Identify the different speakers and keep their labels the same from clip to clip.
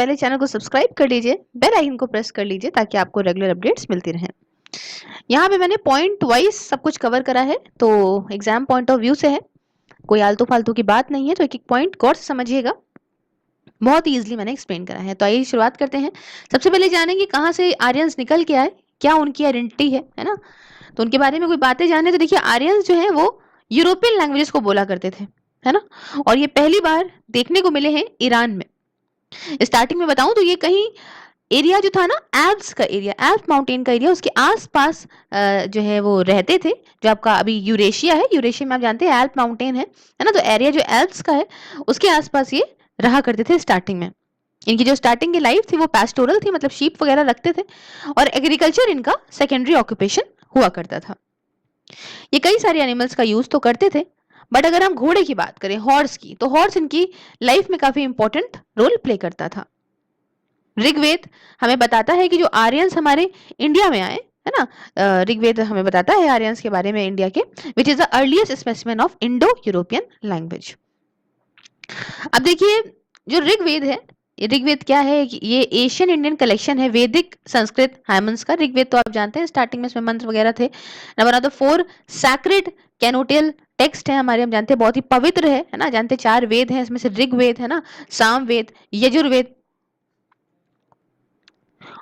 Speaker 1: पहले चैनल को सब्सक्राइब कर लीजिए, बेल आइकन को प्रेस कर लीजिए ताकि आपको रेगुलर अपडेट्स मिलती रहें। यहाँ पे मैंने पॉइंट वाइज सब कुछ कवर करा है, तो एग्जाम पॉइंट ऑफ व्यू से है, कोई आलतू फालतू की बात नहीं है, तो एक एक पॉइंट गौर से समझिएगा। बहुत ईजिली मैंने एक्सप्लेन करा है। तो आइए शुरुआत करते हैं। सबसे पहले जानेंगे कहाँ से आर्यंस निकल के आए, क्या उनकी आइडेंटिटी है ना। तो उनके बारे में कोई बातें जाने, तो देखिए आर्यंस जो है वो यूरोपियन लैंग्वेजेस को बोला करते थे, है ना। और ये पहली बार देखने को मिले हैं ईरान में। स्टार्टिंग में बताऊं तो ये कहीं एरिया जो था ना, एल्प्स का एरिया, एल्प माउंटेन का एरिया, उसके आसपास जो है वो रहते थे। जो आपका अभी यूरेशिया है, यूरेशिया में आप जानते हैं एल्प माउंटेन है ना। तो एरिया जो एल्प्स का है उसके आसपास ये रहा करते थे स्टार्टिंग में। इनकी जो स्टार्टिंग की लाइफ थी वो पैस्टोरल थी, मतलब शीप वगैरह रखते थे, और एग्रीकल्चर इनका सेकेंडरी ऑक्यूपेशन हुआ करता था। ये कई सारे एनिमल्स का यूज तो करते थे, बट अगर हम घोड़े की बात करें, हॉर्स की, तो हॉर्स इनकी लाइफ में काफी इंपॉर्टेंट रोल प्ले करता था। ऋग्वेद हमें बताता है कि जो आर्यंस हमारे इंडिया में आए, है ना, ऋग्वेद हमें बताता है आर्यंस के बारे में इंडिया के, which is the earliest specimen of Indo European language. अब देखिए जो ऋग्वेद है, ये ऋग्वेद क्या है, ये एशियन इंडियन कलेक्शन है वैदिक संस्कृत हाइमन्स का। ऋग्वेद तो आप जानते हैं स्टार्टिंग में इसमें मंत्र वगैरह थे। Number of the 4 sacred canonical text है हमारे, हम जानते हैं बहुत ही पवित्र है ना। जानते हैं 4 वेद हैं, इसमें से ऋग्वेद है ना, सामवेद, यजुर्वेद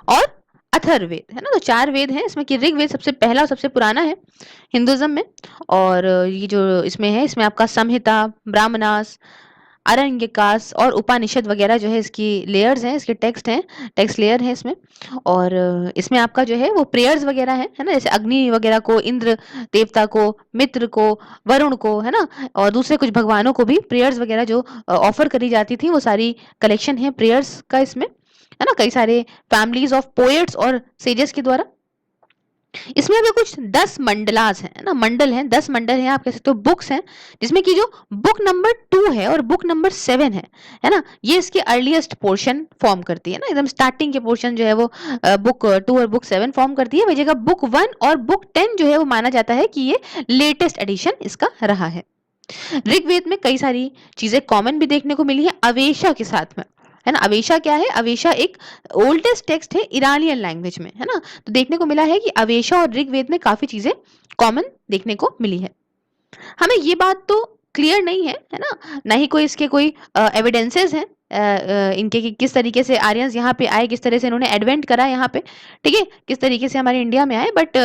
Speaker 1: और अथर्ववेद, है ना। तो 4 वेद हैं इसमें कि ऋग्वेद सबसे पहला और सबसे पुराना है हिंदुइज्म में। और ये जो इसमें है, इसमें आपका संहिता, ब्राह्मणास, अरण्यकास और उपनिषद वगैरह जो है इसकी लेयर्स हैं, इसके टेक्स्ट हैं, टेक्स्ट लेयर है इसमें। और इसमें आपका जो है वो प्रेयर्स वगैरह है ना, जैसे अग्नि वगैरह को, इंद्र देवता को, मित्र को, वरुण को, है ना, और दूसरे कुछ भगवानों को भी प्रेयर्स वगैरह जो ऑफर करी जाती थी, वो सारी कलेक्शन है प्रेयर्स का इसमें, है ना। कई सारे फैमिलीज ऑफ पोएट्स और सेजेस के द्वारा। इसमें अभी कुछ 10 मंडलास हैं ना, मंडल हैं, 10 मंडल हैं, आप कह सकते हो बुक्स हैं, जिसमें कि जो बुक नंबर 2 है और बुक नंबर 7 है ना, ये इसके अर्लीस्ट पोर्शन फॉर्म करती है ना, एकदम स्टार्टिंग के पोर्शन जो है वो बुक 2 और बुक 7 फॉर्म करती है। वही जगह बुक 1 और बुक 10 जो है वो माना जाता है कि ये लेटेस्ट एडिशन इसका रहा है। ऋग्वेद में कई सारी चीजें कॉमन भी देखने को मिली है अवेशा के साथ में, है ना। अवेशा क्या है, अवेशा एक ओल्डेस्ट टेक्स्ट है इरानियन लैंग्वेज में, है ना। तो देखने को मिला है कि अवेशा और ऋग्वेद में काफी चीजें कॉमन देखने को मिली है। हमें ये बात तो क्लियर नहीं है ना ही कोई इसके कोई एविडेंसेस हैं इनके कि किस तरीके से आर्यंस यहाँ पे आए, किस तरह से इन्होंने एडवेंट करा यहाँ पे, ठीक है, किस तरीके से हमारे इंडिया में आए, बट